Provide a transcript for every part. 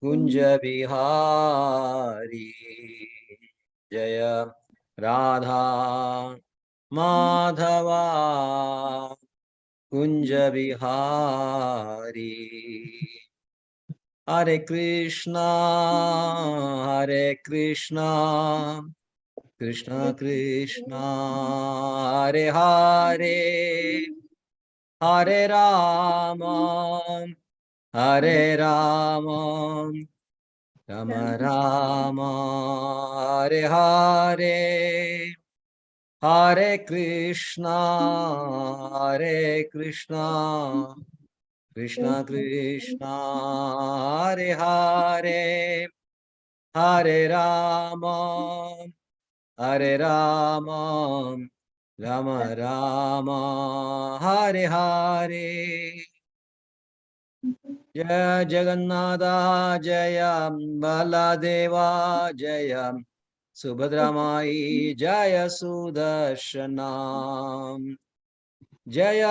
कुंज बिहारी जय राधा माधवा कुंज बिहारी हरे कृष्णा कृष्ण कृष्ण हरे हरे हरे राम राम राम हरे हरे हरे कृष्णा कृष्ण कृष्ण हरे हरे हरे राम राम राम हरे हरे जय जगन्नाथ जय बलदेवा जय सुभद्रा माई जय सुदर्शना जय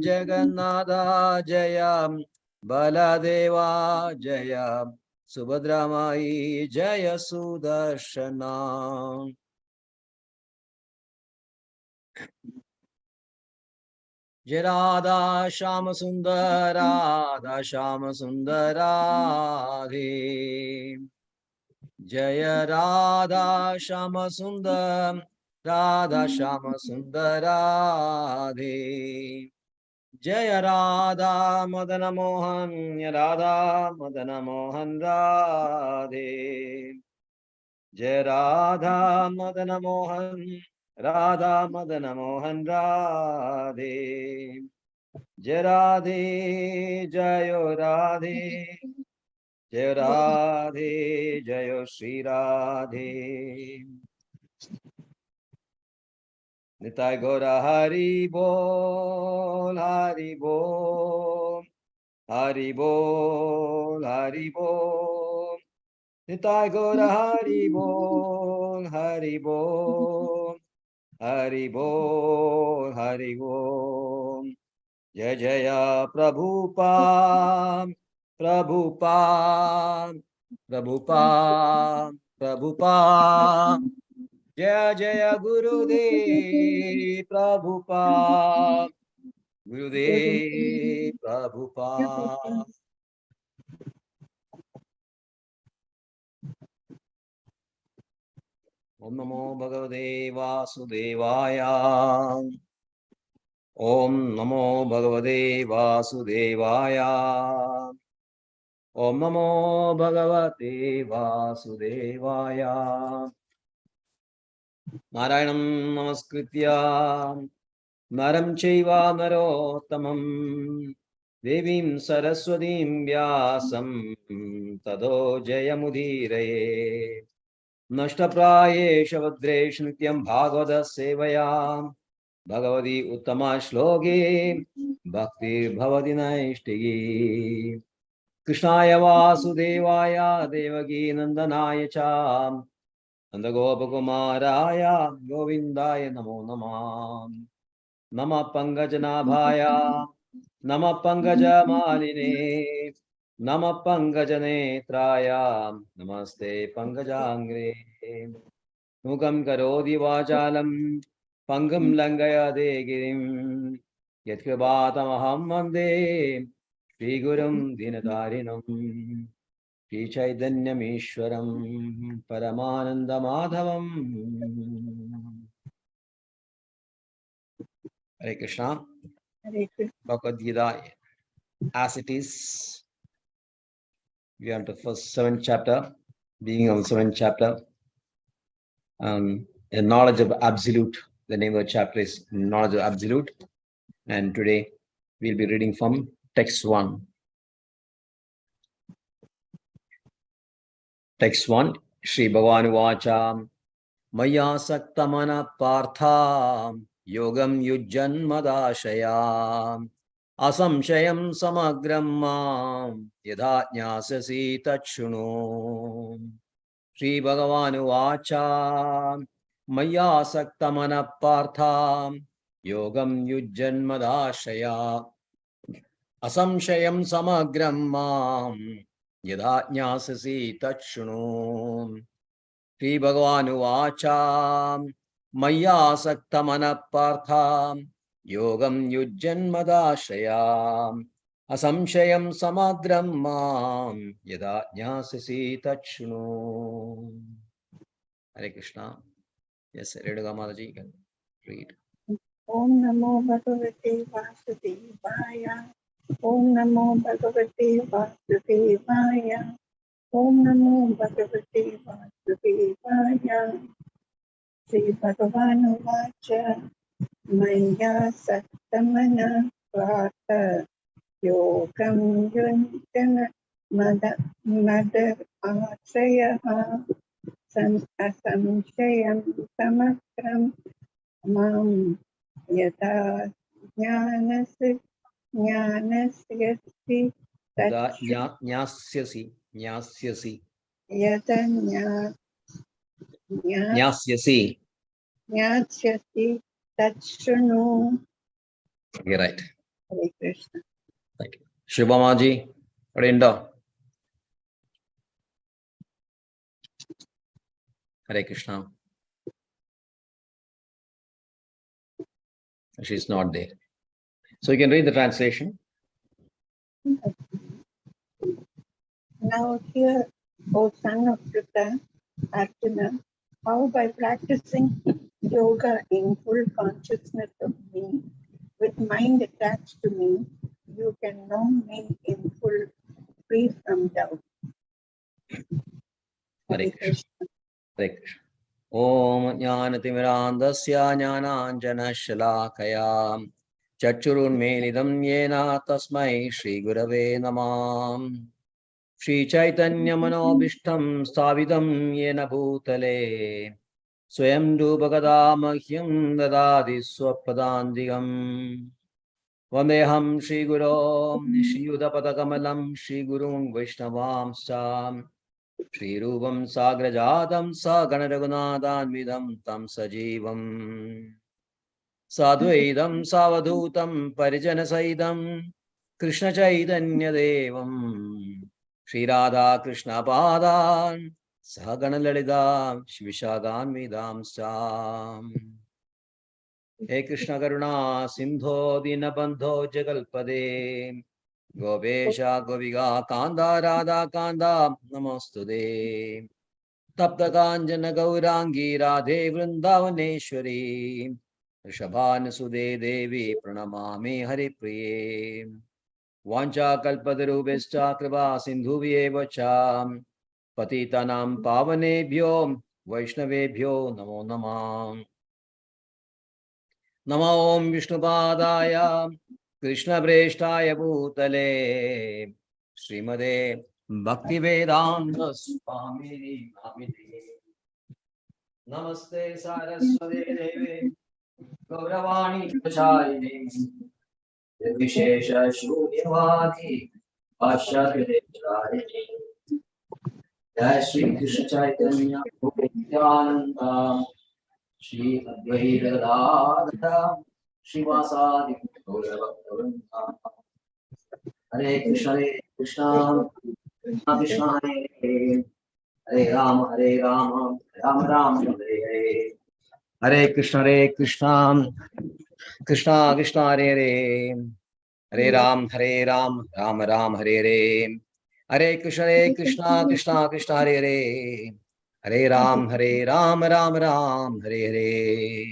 जगन्नाथ जय बलदेवा जय सुभद्रा माई जय सुदर्शना जय राधा श्याम सुंदर राधा श्याम सुंदर राधे जय राधा श्याम सुंदर राधा श्याम सुंदर राधे जय राधा मदन मोहन राधा मदन मोहन राधे जय राधा मदन मोहन राधा मदन मोहन राधे जय राधे जयो राधे जय राधे जय श्री राधे निताय गौर हरि बोल हरि बोल हरि बोल हरि बोल निताय गौर हरि बोल हरि बोल हरि बोल हरि बोल जय जय प्रभुपाद प्रभुपाद प्रभुपाद प्रभुपाद जय जय गुरुदेव प्रभुपाद गुरुदेव प्रभुपाद ओम नमो भगवते वासुदेवाय ओम नमो भगवते वासुदेवाय ओम नमो भगवते वासुदेवाय नारायणं नमस्कृत्य नरं चैव नरोत्तमं देवीं सरस्वतीं व्यासं ततो जयमुदीरये नष्टप्रायेष भद्रेषु नित्यं भागवत सेवया भगवती उत्तमा श्लोके भक्तिर्भवति नैष्टिकी कृष्णाय वासुदेवाय देवकी नंदनाय च नन्दगोपकुमाराय गोविन्दाय नमो नमः नमः पंकजनाभाय नमः पंकजमालिने नमः पंकजनेत्राय नमस्ते पंकजाङ्घ्रे मुखं करोति वाचालं पंगुं लङ्घयते गिरिं यत्कृपातमहं वन्दे श्रीगुरुं दीनतारिणं श्रीचैतन्यमीश्वरं परमानन्दमाधवं Hare Krishna. Bhagavad Gita as it is. We are on the first 7th chapter, being on the 7th chapter. A knowledge of absolute. The name of the chapter is Knowledge of Absolute. And today we'll be reading from text 1. Text 1. Shri Bhagavan Vacha Maya Saktamana Partha Yogam Yujjanmadashaya Asamshayam Samagram Mam Yadha Jnasasi Tachunu Shri Bhagavan Vacha Maya Saktamana Partha Yogam Yujjanmadashaya Asamshayam Samagram Mam yada jnasasi tachshunu. Shri Bhagavan Uvacha Maya Saktamana Partha Yogam Yujjanmadashraya Asamshayam Samadram Mam Yada Jnasasi Tachshunu. Hare Krishna. Yes, Reduga Mataji, you can read. Om Namo Bhagavate Vasudevaya. Om Namo Bhagavate Vasudevaya. Om Namo Bhagavate Vasudevaya. Sri Bhagavan Uvacha Maya Sattamana Vata Yogam Yunjana Madar Achayaha Asamshayam Samatram Mam Yada Jnanasya Jnanasyasi Yada Tachu Jnasyasi Yada Jnasyasi. Jnasyasi Tachunu. You're right. Hare Krishna. Thank you. Shubhamaji, Rinda. Hare Krishna. She's not there. So you can read the translation. Now hear, O son of Pritha, Arjuna, how by practicing yoga in full consciousness of me, with mind attached to me, you can know me in full, free from doubt. Hare Krishna. Hare Krishna. Om Jnanatimirandasya Jnananjanashalakaya Chachurunmelidam Yena Tasmai Shri Gurave Namam Shri Chaitanya Manobishtam Stavidam Yena Bhutale Swayam Dubhagadamakhyam Dadadi Swapadandigam Vandeham Shri Guru Shri Udapatakamalam Shri Gurung Vaishnavamsa Shri Rupam Sagrajatam Saganaraghunadanvidam Tam Sajivam Sadvaidam Savadutam Parijana Saidam Krishna Chaitanya Devam Shri Radha Krishna Padan Sahaganalalidam Shvishaganvidam Sam He Krishna Karuna Sindho Dinabandho Jagalpade Govesha Goviga Kanda Radha Kanda Namastude Tapta Kanjana Gaurangi Radhe Vrindavaneshwari Rishabhan Sude Devi Pranamami Hari Priye Vancha Kalpadarubhishcha Kripa Sindhuvye Vacham Patitanam Pavanebhyo Vaishnavebhyo Namo Namah Namo Om Vishnupadaya Krishna Prestaya Bhutale Srimade Bhaktivedanta Swami Namite Namaste Saraswate Deve Gauravani Prachayine Vishesha Shunyavadi Pashakrishayine Jai Shri Krishna Chaitanya Nityananda Shri Advaita Gadadhara Srivasadi Gauravaktavrinda Hare Krishna Krishna Krishna Hare Hare Hare Rama Rama Rama Hare Hare Hare Krishna Krishna Krishna Hare Hare Hare Ram Rama Rama Hare Hare Hare Krishna Krishna Hare Hare Hare Ram Rama Rama Hare Hare.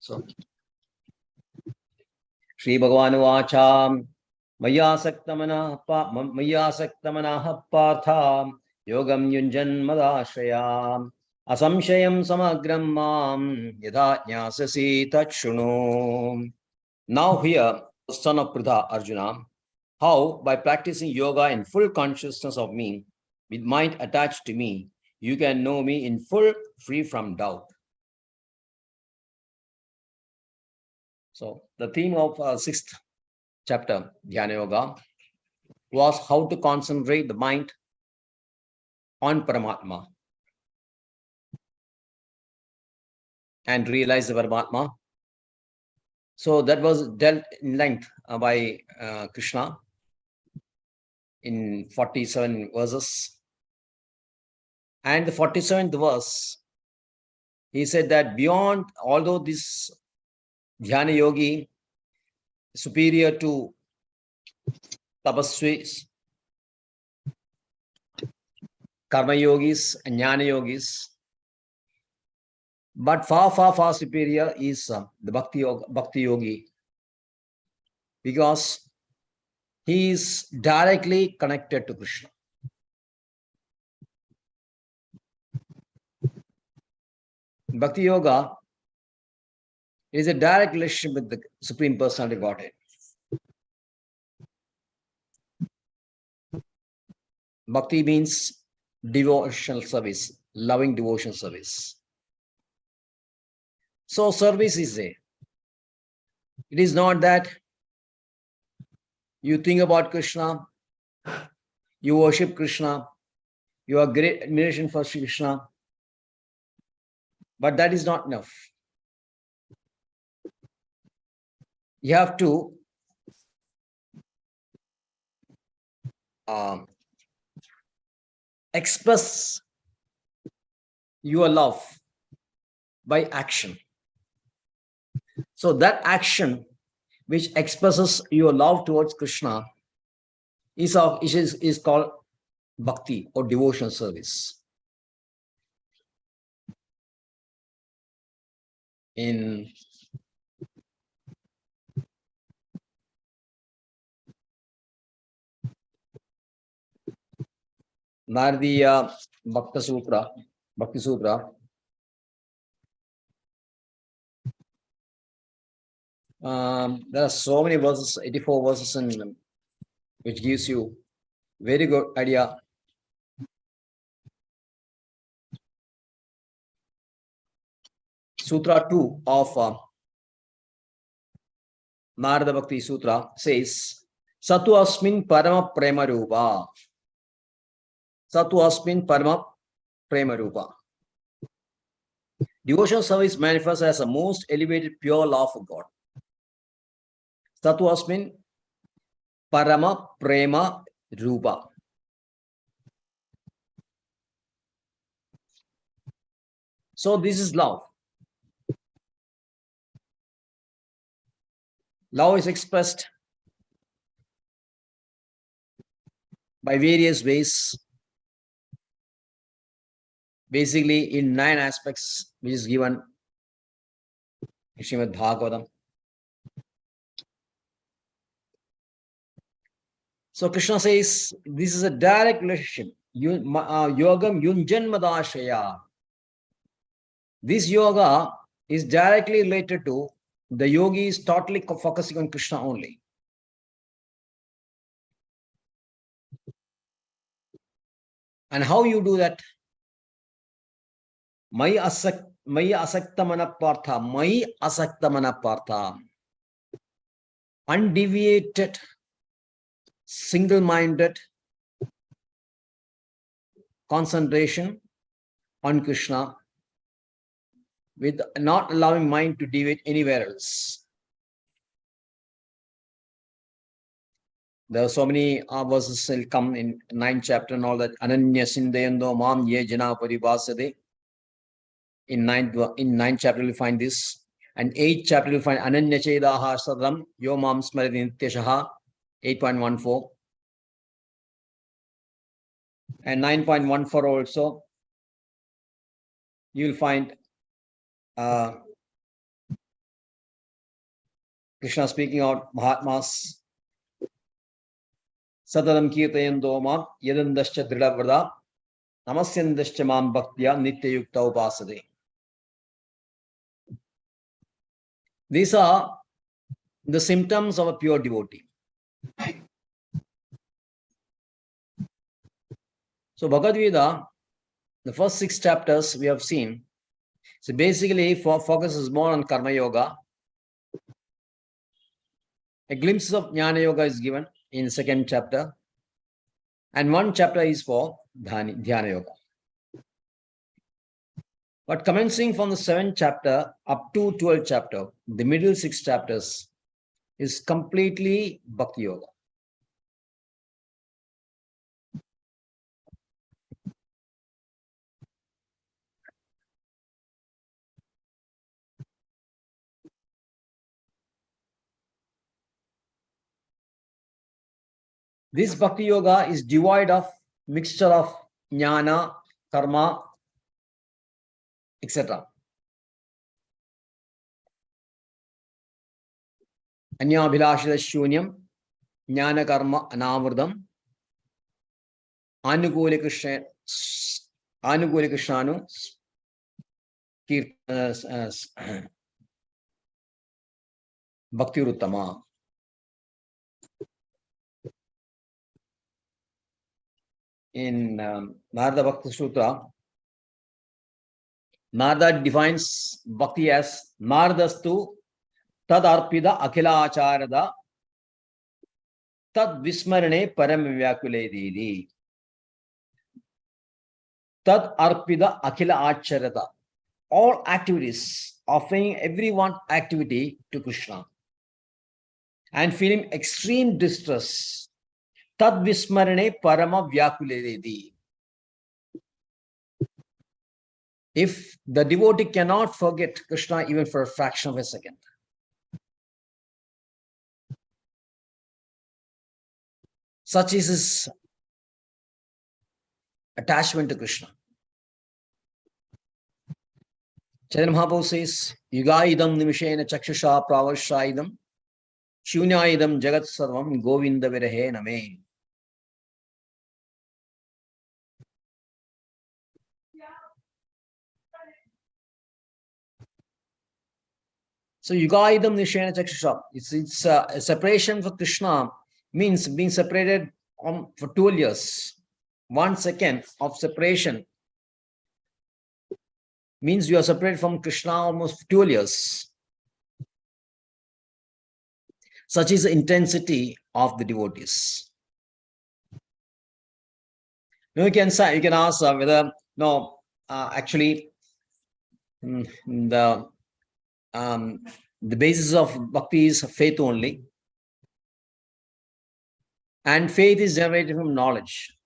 So, Shri Bhagavan Uvacha Maya Saktamana Partha Yogam Yunjan Madashraya Asamshayam Samagram Mam Yada Jnasasi Tachshunu. Now here, son of Pritha Arjuna, how by practicing yoga in full consciousness of me, with mind attached to me, you can know me in full, free from doubt. So the theme of 6th chapter, Dhyana Yoga, was how to concentrate the mind on Paramatma and realize the Paramatma. So that was dealt in length by Krishna in 47 verses. And the 47th verse, he said that beyond, although this Dhyana Yogi superior to Tapasvis, Karma Yogis, and Jnana Yogis, but far, far, far superior is the Bhakti Yogi, because he is directly connected to Krishna. Bhakti Yoga is a direct relationship with the Supreme Personality of Godhead. Bhakti means devotional service, loving devotional service. So service is there. It is not that you think about Krishna, you worship Krishna, you have great admiration for Krishna, but that is not enough. You have to express your love by action. So that action which expresses your love towards Krishna is called bhakti or devotional service. In Naradiya Bhakti Sutra, there are so many verses, 84 verses, in which gives you very good idea. Sutra 2 of Narada Bhakti Sutra says, Satu asmin parama prema rupa. Satu asmin parama prema rupa. Devotional service manifests as a most elevated pure love of God. Satu asmin parama prema rupa. So this is love. Love is expressed by various ways, basically in 9 aspects, which is given in Srimad Bhagavatam. So Krishna says this is a direct relationship. Yogam yunjanmadashaya. This yoga is directly related to the yogi is totally focusing on Krishna only. And how you do that? Mai asakta manapartha, mai asakta manapartha. Undeviated, single-minded concentration on Krishna, with not allowing mind to deviate anywhere else. There are so many verses will come in 9th chapter and all that. Ananya sindayando mam ye jana paribhasade. In 9th chapter you'll find this. And 8th chapter you'll find Ananya chedaha sadram yo mam smarati nityashaha. 8.14. And 9.14 also you'll find Krishna speaking out Mahatmas. Sadaram kirtayando mam yadandascha dridhavrada namasyandascha mam bhaktya nityayukta upasade. These are the symptoms of a pure devotee. So Bhagavad Gita, the first 6 chapters we have seen, so basically focuses more on Karma Yoga. A glimpse of Jnana Yoga is given in the 2nd chapter. And 1 chapter is for Dhyana Yoga. But commencing from the 7th chapter up to 12th chapter, the middle 6 chapters is completely Bhakti Yoga. This Bhakti Yoga is devoid of mixture of jnana, karma, etc. Anyabhilashita shunyam, jnana karma anamurdam, anukula krishnanu, bhakti uttama. In Narada Bhakti Sutra, Narada defines bhakti as Naradastu tad arpida akhila acharada tad vismarane param vyakule. Tad arpida akhila acharada. All activities, offering every one activity to Krishna and feeling extreme distress. Tad vismarane parama vyakule. If the devotee cannot forget Krishna even for a fraction of a second, such is his attachment to Krishna. Chaitanya Mahaprabhu says, Yugaidam nimishena chakshusha pravashaidam shunyayidam jagat sarvam govinda virahe name. So Yugaidam nimishena chakshusha. It's a separation for Krishna means being separated for 12 years. 1 second of separation means you are separated from Krishna almost 12 years. Such is the intensity of the devotees. Now you can ask whether actually the basis of bhakti is faith only, and faith is generated from knowledge.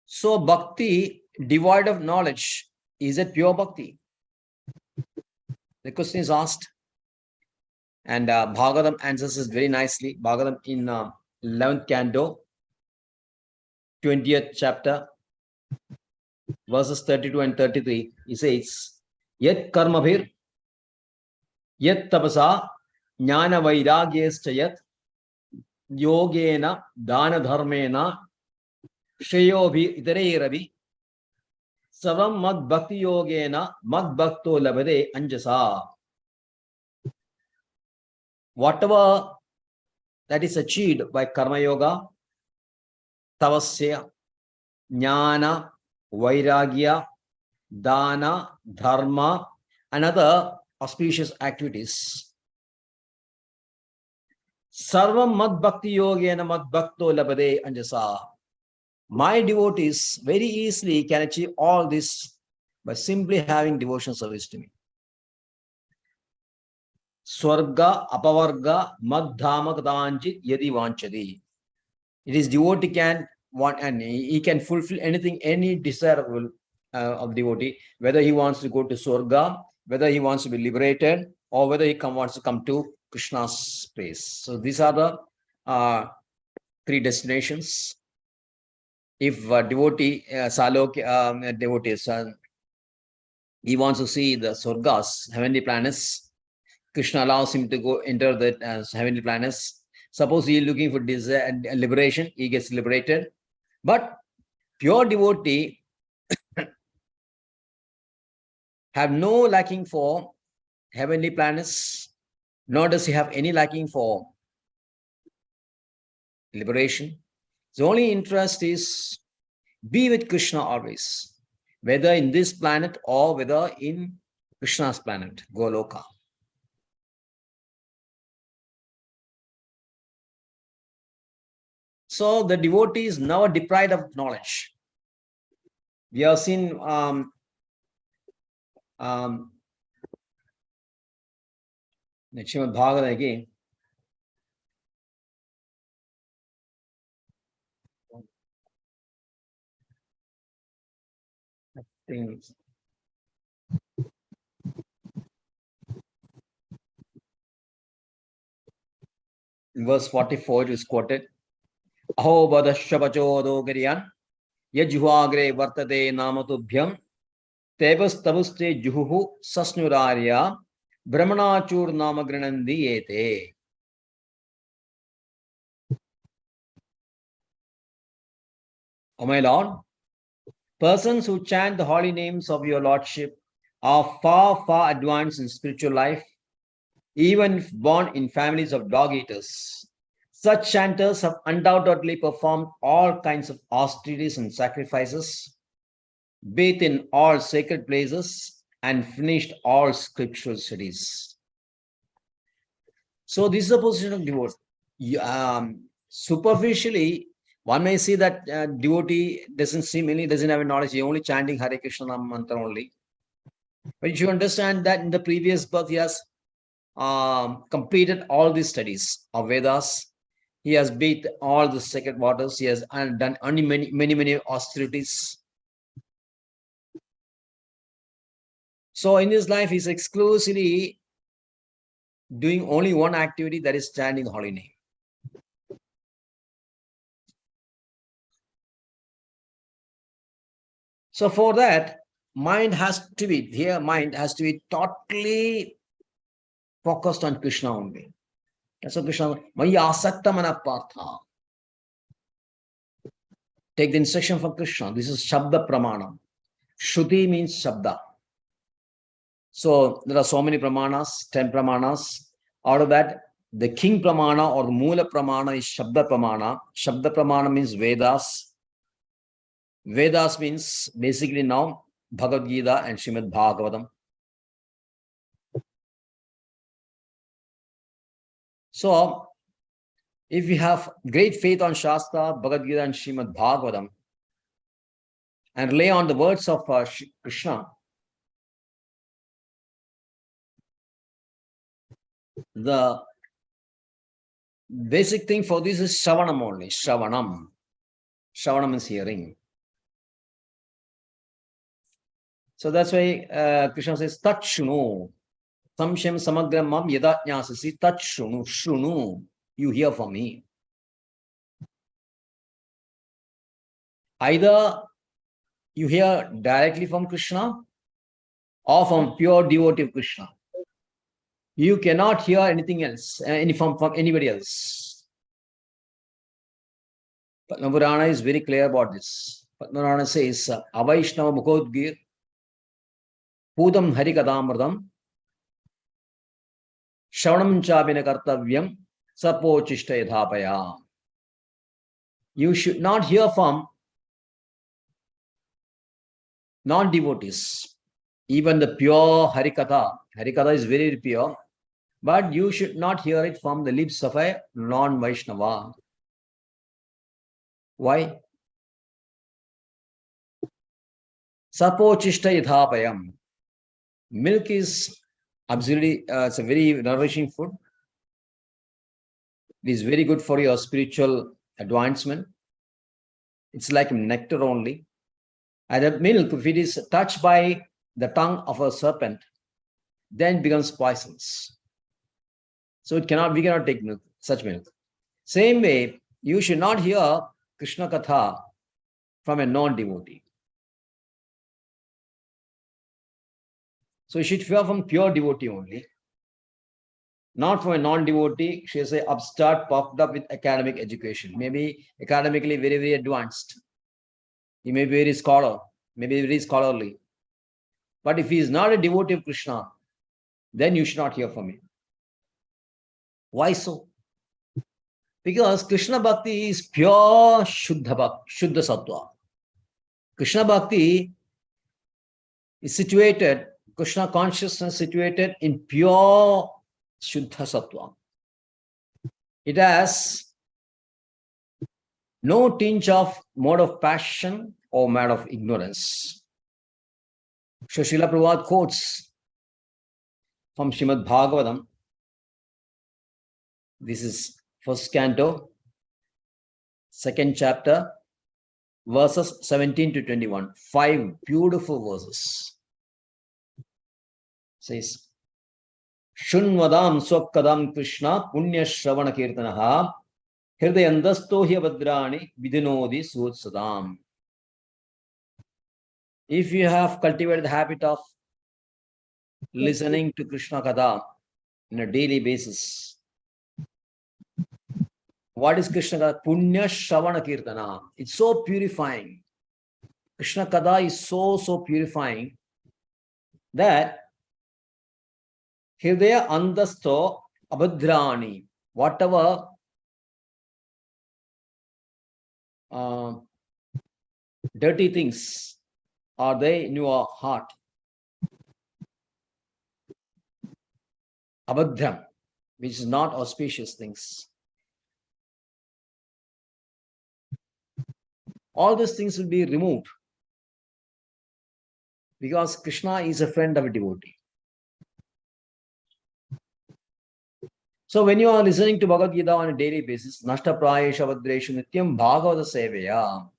So bhakti devoid of knowledge, is it pure bhakti? The question is asked, and Bhagavatam answers this very nicely. Bhagavatam in 11th canto, 20th chapter, verses 32 and 33, he says, Yat karmabhir, yat tapasa, jnana vairagyescha yogena dana dharmena shayobhi itareiravi savam mad bhakti yogena mad bhakto labade anjasa. Whatever that is achieved by karma yoga, tavasya, jnana, vairagya, dana, dharma, and other auspicious activities, sarvam mad bhakti yogena mad bhakto labade anjasa. My devotees very easily can achieve all this by simply having devotional service to me. Swarga apavarga madhama kadanchit yadi vanchadi. It is devotee can want, and he can fulfill anything, any desirable of devotee, whether he wants to go to Swarga, whether he wants to be liberated, or whether he wants to come to Krishna's place. So these are the 3 destinations. If a devotee, devotees, he wants to see the Swargas, heavenly planets, Krishna allows him to go enter the heavenly planets. Suppose he is looking for liberation, he gets liberated. But pure devotee have no lacking for heavenly planets, nor does he have any lacking for liberation. His only interest is be with Krishna always, whether in this planet or whether in Krishna's planet, Goloka. So the devotee is never deprived of knowledge. We have seen Srimad Bhagavatam again. I think in verse 44 it is quoted. Aho badashabacho gariyan yajhuagre vartate namatubhyam tebas tabuste juhu sasnurarya brahmanachur namagranandi ete. O my Lord, persons who chant the holy names of your Lordship are far, far advanced in spiritual life, even if born in families of dog eaters. Such chanters have undoubtedly performed all kinds of austerities and sacrifices, bathed in all sacred places, and finished all scriptural studies. So this is the position of devotee. Superficially, one may see that devotee doesn't have a knowledge. He only chanting Hare Krishna mantra only. But you should understand that in the previous birth, he has completed all these studies of Vedas. He has bathed all the sacred waters. He has done many austerities. So in his life, he's exclusively doing only one activity, that is chanting the holy name. So for that, mind has to be totally focused on Krishna only. That's what Krishna, Maya asakta mana partha. Take the instruction from Krishna. This is Shabda Pramanam. Shruti means Shabda. So there are so many Pramanas, 10 Pramanas. Out of that, the king Pramana or the Mula Pramana is Shabda Pramana. Shabda Pramana means Vedas. Vedas means basically now Bhagavad Gita and Srimad Bhagavatam. So if we have great faith on Shastra, Bhagavad Gita and Srimad Bhagavatam, and rely on the words of Krishna, the basic thing for this is Shravanam only. Shravanam. Shravanam is hearing. So that's why Krishna says, Tat Shunu. Samshyam Samagram Mam Yada Jnasasi Tat Shunu. Shunu. You hear from me. Either you hear directly from Krishna or from pure devotee of Krishna. You cannot hear anything else, from anybody else. Padma Purana is very clear about this. Padma Purana says, Avaishnava Mukhodgir Pudam Harikadamradam Shravanam Chabina Kartavyam Sapochishta Yadhapaya. You should not hear from non-devotees. Even the pure Harikatha. Harikatha is very pure. But you should not hear it from the lips of a non-Vaishnava. Why? Sapochishta Yadhapayam. Milk is absolutely, it's a very nourishing food. It is very good for your spiritual advancement. It's like nectar only. And the milk, if it is touched by the tongue of a serpent, then it becomes poisonous. So we cannot take milk, such milk. Same way, you should not hear Krishna Katha from a non-devotee. So you should hear from pure devotee only. Not from a non-devotee, she is a upstart puffed up with academic education. Maybe academically very, very advanced. He may be very very scholarly. But if he is not a devotee of Krishna, then you should not hear from him. Why so? Because Krishna Bhakti is pure Shuddha Sattva. Krishna Bhakti is situated, Krishna consciousness situated in pure Shuddha Sattva. It has no tinge of mode of passion O man of ignorance. So Srila Prabhupada quotes from Srimad Bhagavatam. This is first canto, second chapter, verses 17 to 21. 5 beautiful verses. Says, Shunvadam Swakadam Krishna Punya Shravana Kirtanaha Hirdayandasto Hyabadrani Vidinodi Sutsadam. If you have cultivated the habit of listening to Krishna Katha on a daily basis, what is Krishna Katha? Punya Shravana Kirtana. It's so purifying. Krishna Katha is so purifying that Hirdaya Andasto Abhadrani, whatever dirty things are there in your heart, Abhadram, which is not auspicious things. All these things will be removed because Krishna is a friend of a devotee. So when you are listening to Bhagavad Gita on a daily basis, Nashta Prayesha Vadreshu Nityam Bhagavata Seveya.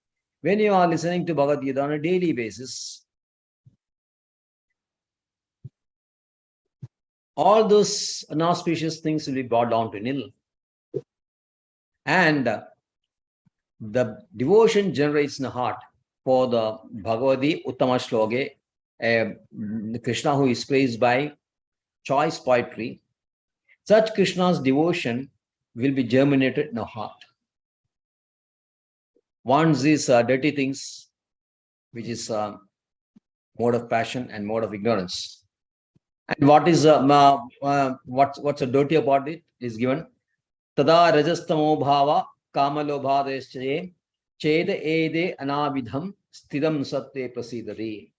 When you are listening to Bhagavad Gita on a daily basis, all those inauspicious things will be brought down to nil. And the devotion generates in the heart for the Bhagavati Uttama Shloke, Krishna who is praised by choice poetry. Such Krishna's devotion will be germinated in the heart. Once these dirty things, which is mode of passion and mode of ignorance. And what is what's a dirty about it is given. Tada rajastamo bhava kamalobhadeschaye cheda ede anabidham stidam satte prasidari.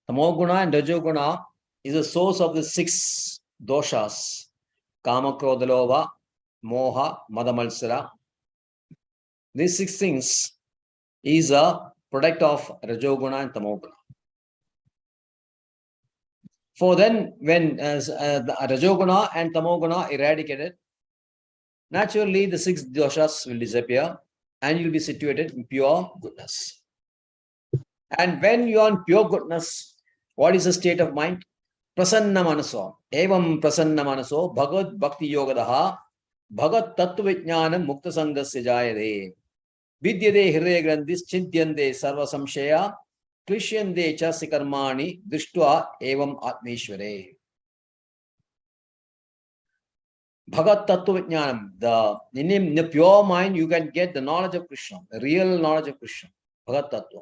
Tamoguna and Rajoguna is the source of the 6 doshas: Kama, Krodha, Lobha, Moha, Mada, Malsara. These 6 things is a product of Rajoguna and Tamoguna. For then, when the Rajoguna and Tamoguna eradicated, naturally the 6 doshas will disappear and you will be situated in pure goodness. And when you are in pure goodness, what is the state of mind? Prasanna manaso. Evam prasanna manaso bhagavad bhakti yogadaha bhagat tattva vijnanam mukta sangasya jayade. Vidyade hridaya grandhis chintyande sarva samshaya krishyande cha sikarmani drishtva evam atmeshware. Bhagat tattva vijnanam. In the pure mind, you can get the knowledge of Krishna, the real knowledge of Krishna. Bhagat tattva.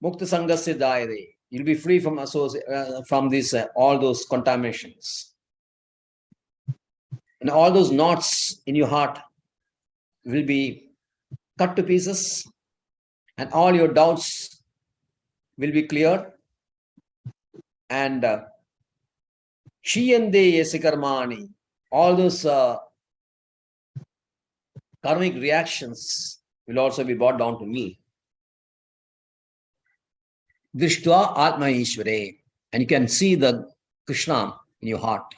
Mukta sangasya jayade. You'll be free from from these all those contaminations. And all those knots in your heart will be cut to pieces, and all your doubts will be cleared. And Shiyande yasikarmani, all those karmic reactions will also be brought down to me. Drishtva Atma Ishvare, and you can see the Krishna in your heart.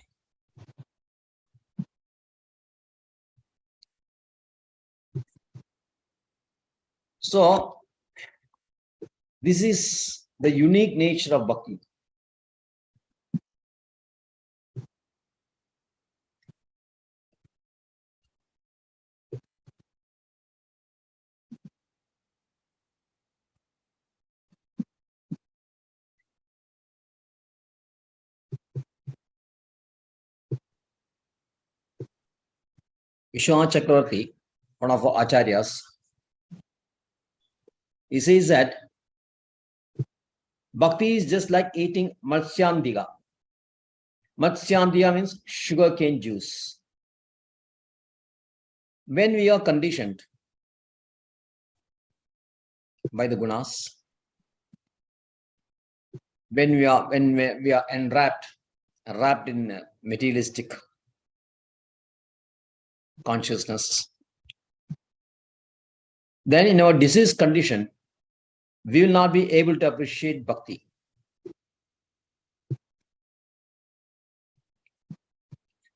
So, this is the unique nature of bhakti. H.G.Satyavrta, one of our acharyas, he says that bhakti is just like eating matsyandiga. Matsyandiga means sugar cane juice. When we are conditioned by the gunas, when we are wrapped in materialistic consciousness. Then in our diseased condition, we will not be able to appreciate bhakti.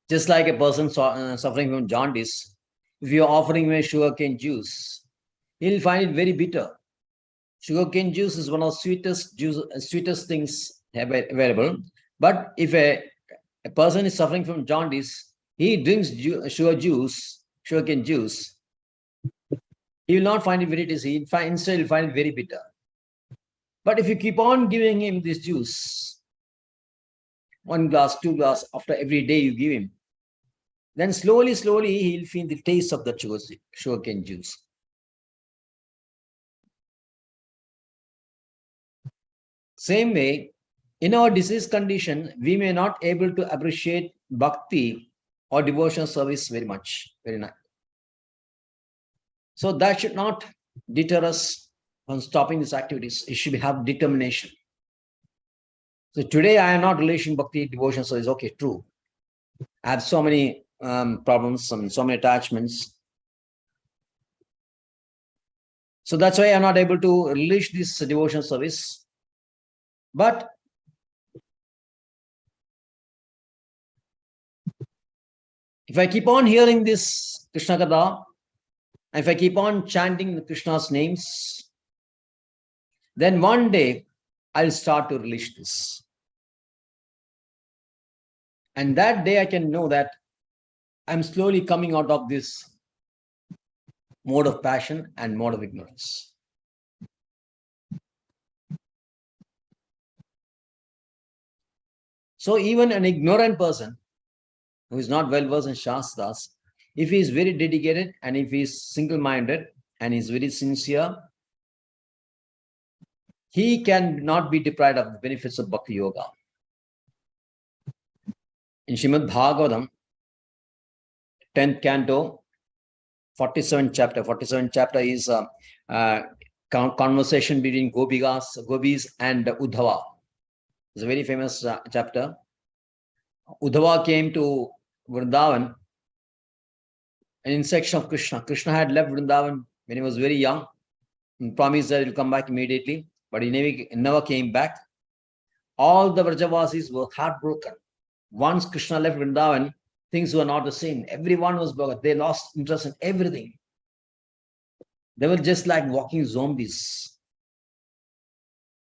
Just like a person suffering from jaundice, if you are offering him a sugarcane juice, he'll find it very bitter. Sugarcane juice is one of the sweetest things available. But if a person is suffering from jaundice, he drinks sugarcane juice, he will not find it very tasty. Instead, he'll find it very bitter. But if you keep on giving him this juice, 1 glass, 2 glass, after every day you give him, then slowly he'll feel the taste of the sugarcane juice. Same way, in our disease condition, we may not able to appreciate bhakti or devotional service very much, very nice. So that should not deter us from stopping these activities. It should have determination. So today I am not relation bhakti, devotional service. Okay, true. I have so many problems, so many attachments. So that's why I'm not able to release this devotional service. But if I keep on hearing this Krishna Katha, if I keep on chanting Krishna's names, then one day I'll start to release this. And that day I can know that I'm slowly coming out of this mode of passion and mode of ignorance. So even an ignorant person who is not well versed in Shastras, if he is very dedicated and if he is single-minded and is very sincere, he can not be deprived of the benefits of Bhakti Yoga. In Srimad Bhagavatam, 10th canto, 47th chapter. 47th chapter is a conversation between gopis and Uddhava. It's a very famous chapter. Uddhava came to Vrindavan, an insection of Krishna. Krishna had left Vrindavan when he was very young and promised that he will come back immediately, but he never came back. All the Vrajavasis were heartbroken. Once Krishna left Vrindavan, things were not the same. Everyone was broken. They lost interest in everything. They were just like walking zombies.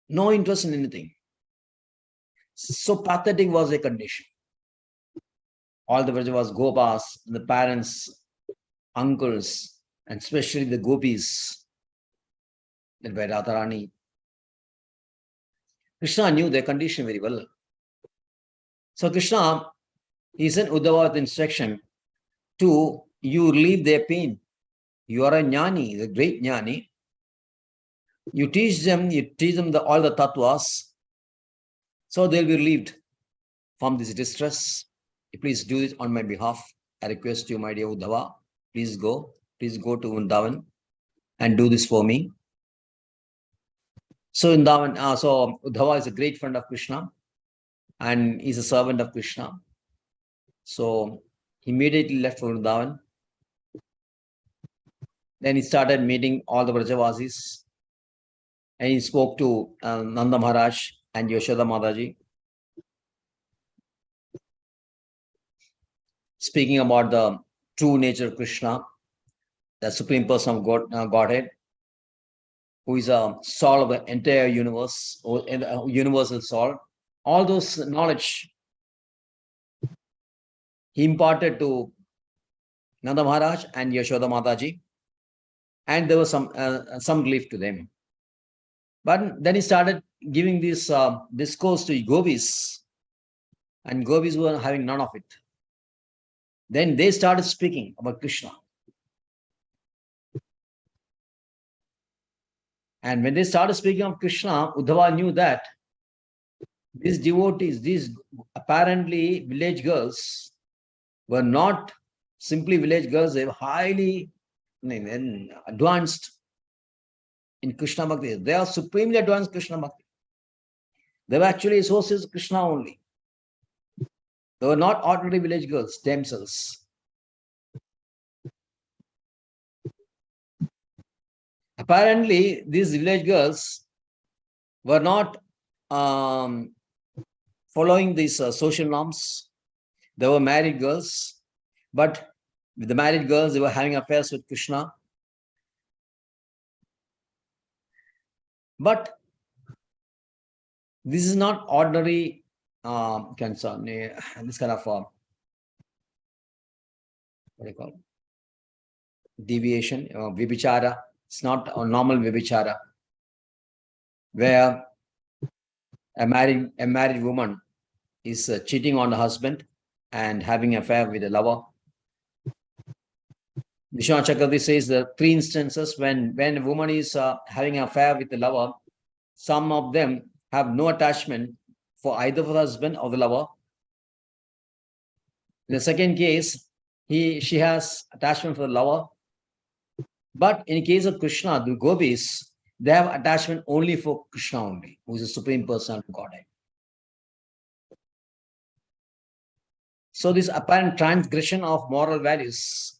No interest in anything. So pathetic was their condition. All the Vrajavas, Gopas, the parents, uncles, and especially the gopis, led by Radharani. Krishna knew their condition very well. So Krishna, he sent Uddhava with instruction to you relieve their pain. You are a jnani, the great jnani. You teach them all the tattvas, so they'll be relieved from this distress. Please do it on my behalf. I request you, my dear Uddhava, please go to Vrindavan and do this for me. So Uddhava is a great friend of Krishna and is a servant of Krishna. So he immediately left for Vrindavan. Then he started meeting all the Vrajavasis and he spoke to Nanda Maharaj and Yashoda Mataji, speaking about the true nature of Krishna, the Supreme Person of Godhead, who is a soul of the entire universe, or universal soul. All those knowledge he imparted to Nanda Maharaj and Yashoda Mataji, and there was some relief to them. But then he started giving this discourse to gopis, and gopis were having none of it. Then they started speaking about Krishna. And when they started speaking of Krishna, Uddhava knew that these devotees, these apparently village girls, were not simply village girls, they were highly advanced in Krishna Bhakti. They are supremely advanced Krishna Bhakti. They were actually associates of Krishna only. They were not ordinary village girls themselves. Apparently, these village girls were not following these social norms. They were married girls, but with the married girls, they were having affairs with Krishna. But this is not ordinary concern. This kind of what do you call it? Deviation, vibichara. It's not a normal vibichara, where a married woman is cheating on the husband and having an affair with a lover. Vishwanath Chakravarti says the three instances when a woman is having an affair with the lover, some of them have no attachment for either for the husband or the lover. In the second case, she has attachment for the lover. But in the case of Krishna, the gopis, they have attachment only for Krishna only, who is the Supreme Personality of Godhead. So this apparent transgression of moral values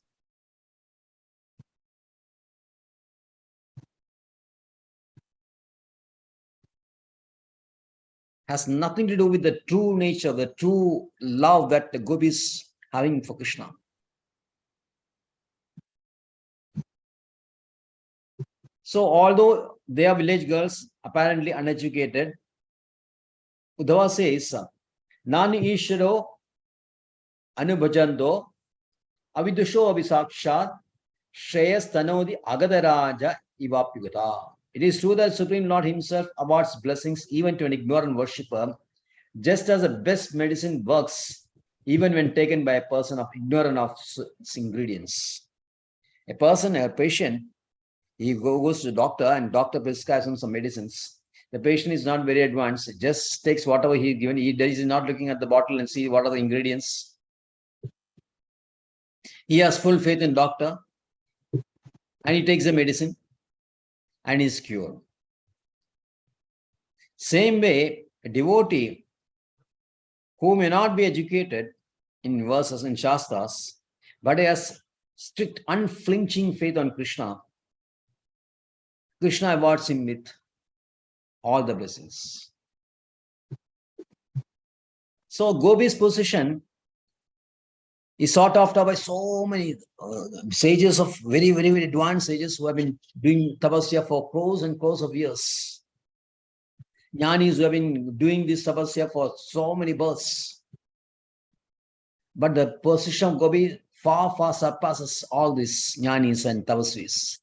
has nothing to do with the true nature, the true love that the gopis having for Krishna. So although they are village girls, apparently uneducated, Uddhava says, Nani Isharo Anubhajando Avidusho Abhisakshat Shreyas Tanodi Agadaraja Ivapyugata. It is true that Supreme Lord himself awards blessings even to an ignorant worshipper, just as the best medicine works even when taken by a person of ignorant of its ingredients. A patient, he goes to the doctor and doctor prescribes him some medicines. The patient is not very advanced, just takes whatever he given. He is not looking at the bottle and see what are the ingredients. He has full faith in doctor and he takes the medicine and is cured. Same way, a devotee who may not be educated in verses in Shastras, but has strict, unflinching faith on Krishna, Krishna awards him with all the blessings. So Gopi's position is sought after by so many sages of very, very, very advanced sages who have been doing tapasya for crores and crores of years. Jnanis who have been doing this tapasya for so many births. But the position of Gopi far, far surpasses all these jnanis and tapasvis.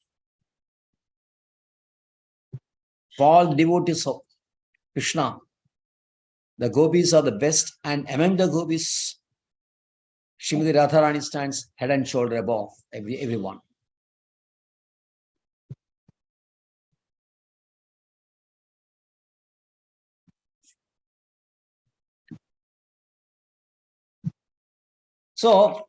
For all the devotees of Krishna, the gopis are the best, and among the gopis, Srimati Radharani stands head and shoulder above everyone. So,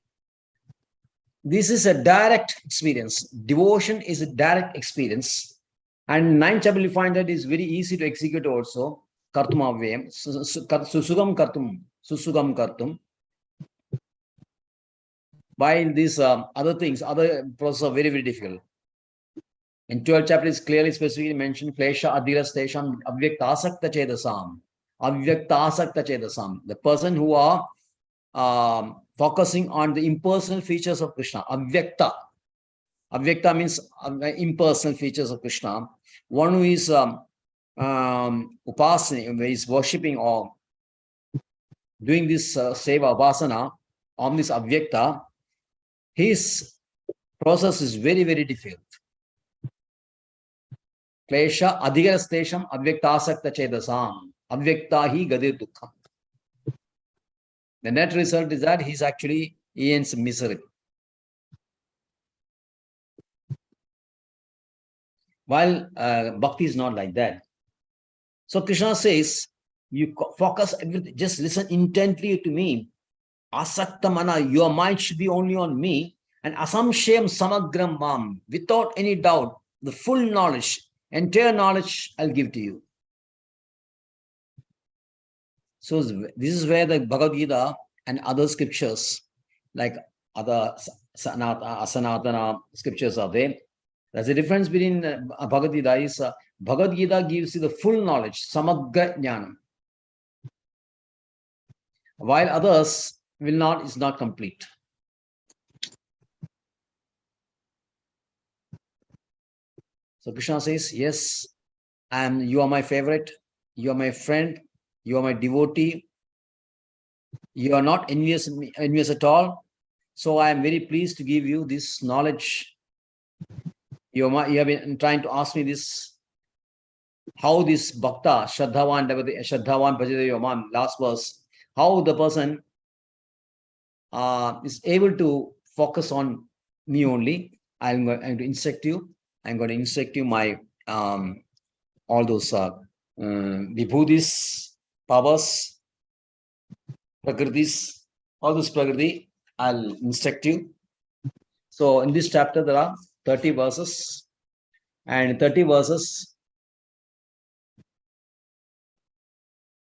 this is a direct experience. Devotion is a direct experience. And ninth chapter, you find that is very easy to execute also. Kartum avyam, susugam kartum. While these other things, other processes are very, very difficult. In 12th chapter is clearly specifically mentioned, Klesha Adhiras Tesham Avyaktasakta Chedasam. Avyaktasakta Chedasam. The person who are focusing on the impersonal features of Krishna. Avyakta. Avyakta means impersonal features of Krishna. One who is upasana, is worshipping or doing this seva upasana on this avyakta, his process is very, very difficult. Klesha adhigarastesham avyaktasakta chedasam. Avyakta hi gadir dukkham. The net result is that he ends misery. While bhakti is not like that. So Krishna says, you focus everything, just listen intently to me. Asakta mana, your mind should be only on me. And asamshayam samagram mam, without any doubt, the full knowledge, entire knowledge I'll give to you. So this is where the Bhagavad Gita and other scriptures, like other Asanatana scriptures are there. There's a difference between Bhagavad Gita. Bhagavad Gita gives you the full knowledge, samagra jnanam, while others will not, is not complete. So Krishna says, yes, you are my favorite, you are my friend, you are my devotee, you are not envious at all. So I am very pleased to give you this knowledge. You have been trying to ask me this, how this bhakta, Shraddhavan Bhajade Yomam, last verse, how the person is able to focus on me only. I'm going to instruct you. I'm going to instruct you my all those vibhudis, powers, prakritis, all those prakriti, I'll instruct you. So in this chapter, there are 30 verses, and 30 verses,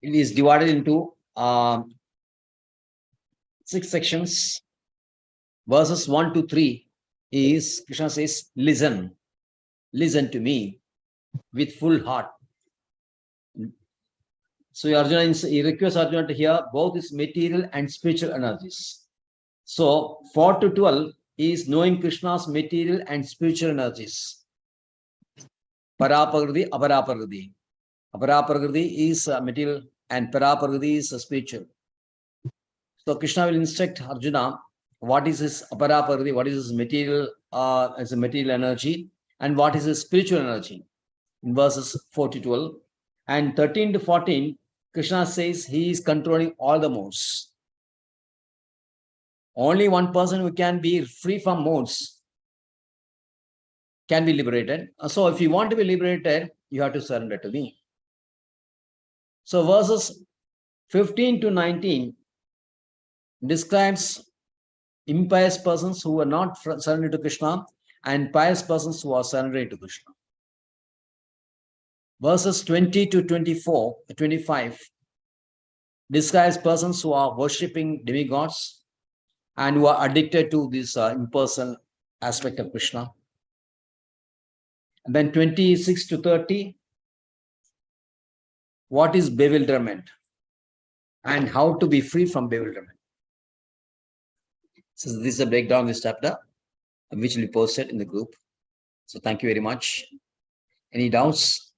it is divided into 6 sections. Verses 1 to 3 is, Krishna says, listen to me with full heart. So Arjuna, he requests Arjuna to hear both his material and spiritual energies. So 4 to 12 is knowing Krishna's material and spiritual energies. Paraprakriti, aparaprakriti. Aparaprakriti is material and paraprakriti is spiritual. So Krishna will instruct Arjuna what is his aparaprakriti, what is his material as a material energy, and what is his spiritual energy in verses 4 to 12. And 13 to 14, Krishna says he is controlling all the modes. Only one person who can be free from modes can be liberated. So if you want to be liberated, you have to surrender to me. So verses 15 to 19 describes impious persons who are not surrendered to Krishna and pious persons who are surrendering to Krishna. Verses 20 to 25 describes persons who are worshipping demigods and who are addicted to this impersonal aspect of Krishna. And then 26 to 30, what is bewilderment and how to be free from bewilderment. So this is a breakdown of this chapter, which will be posted in the group. So thank you very much. Any doubts?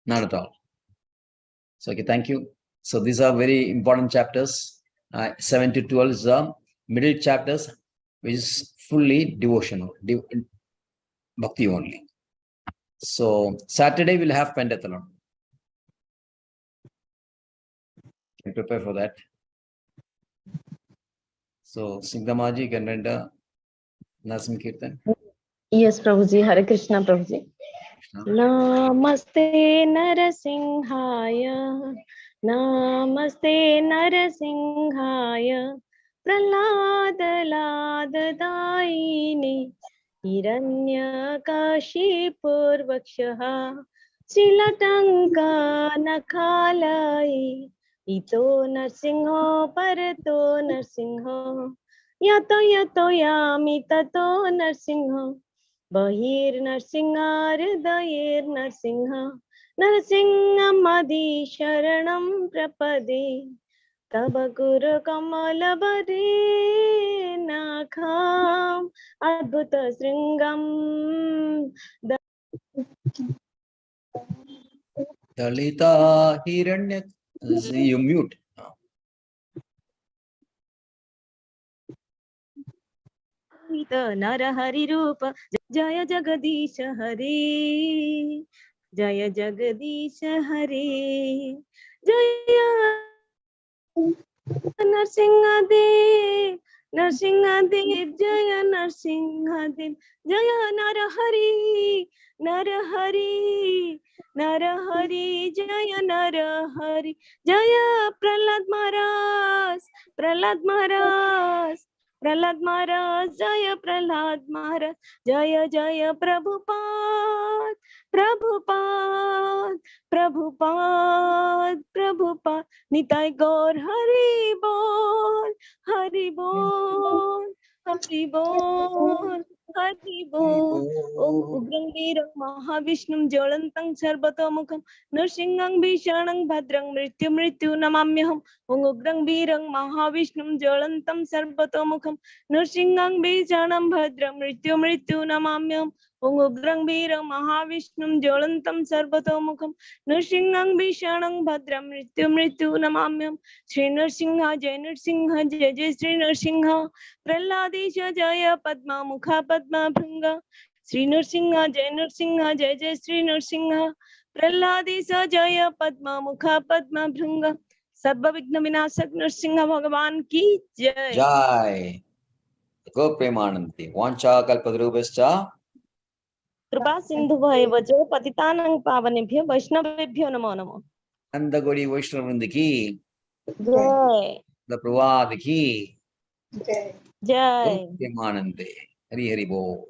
Not at all. So okay, thank you. So these are very important chapters. 7 to 12 is the middle chapters, which is fully devotional, bhakti only. So Saturday we'll have pentathlon. Can prepare for that. So Singdamaji can render Nasim Kirtan. Yes, Prabhuji. Hare Krishna, Prabhuji. Namaste Narasimhaya, Namaste Narasimhaya, Praladaladaini, Hiranyakashipurvakshaha, Srilatanka Nakhalai, Ito Narsimho Parato Narsimho, Yato Yato Yami Tato Narsimho, Bahir Narsingar Dair Narsinha Narsingamadi Sharanam Prapade Taba Guru Kamalabari Nakham Adbhuta Sringam Dalita Hiranya. You mute. Narahari Rupa Jaya Jagadish Hari Jaya Jagadish Hari Jaya Narsingadev Narsingadev Jaya Narsingadev Jaya Narahari Narahari Narahari Jaya Narahari Jaya Prahlad Maharaj Prahlad Maharaj Prahlad महाराज जय प्रहलाद महाराज जय जय प्रभुपाद प्रभुपाद प्रभुपाद प्रभुपाद निताय गौर हरि बोल हरि बोल हरि बोल हरि बोल ओम उग्रं वीरं महाविष्णुं ज्वलन्तं सर्वतोमुखं नृसिंहं भीषणं भद्रं मृत्यु नमाम्यहम् ओम उग्रं वीरं महाविष्णुं ज्वलन्तं सर्वतोमुखं नृसिंहं भीषणं भद्रं मृत्यु नमाम्यहम् ओम उग्रं वीरं महाविष्णुं ज्वलन्तं सर्वतोमुखं नृसिंहं भीषणं भद्रं मृत्यु नमाम्यहम् श्री नरसिंह जय श्री नरसिंह प्रहलादीश जय पद्ममुख पद्मभृंग श्री नरसिंह जय श्री नरसिंह प्रहलादीश जय पद्ममुख पद्मभृंग सर्व विघ्न विनाशक नरसिंह भगवान की जय। जय गो प्रेमानंदी वांछा कल्पतरुभ्यश्च कृपा सिंधु भैव च पतितानां पावनेभ्यो वैष्णवेभ्यो नमो नमः। नंदगोड़ी वैष्णववृंद की जय प्रवाद की जय जय प्रेमानंदे हरि हरि बोल।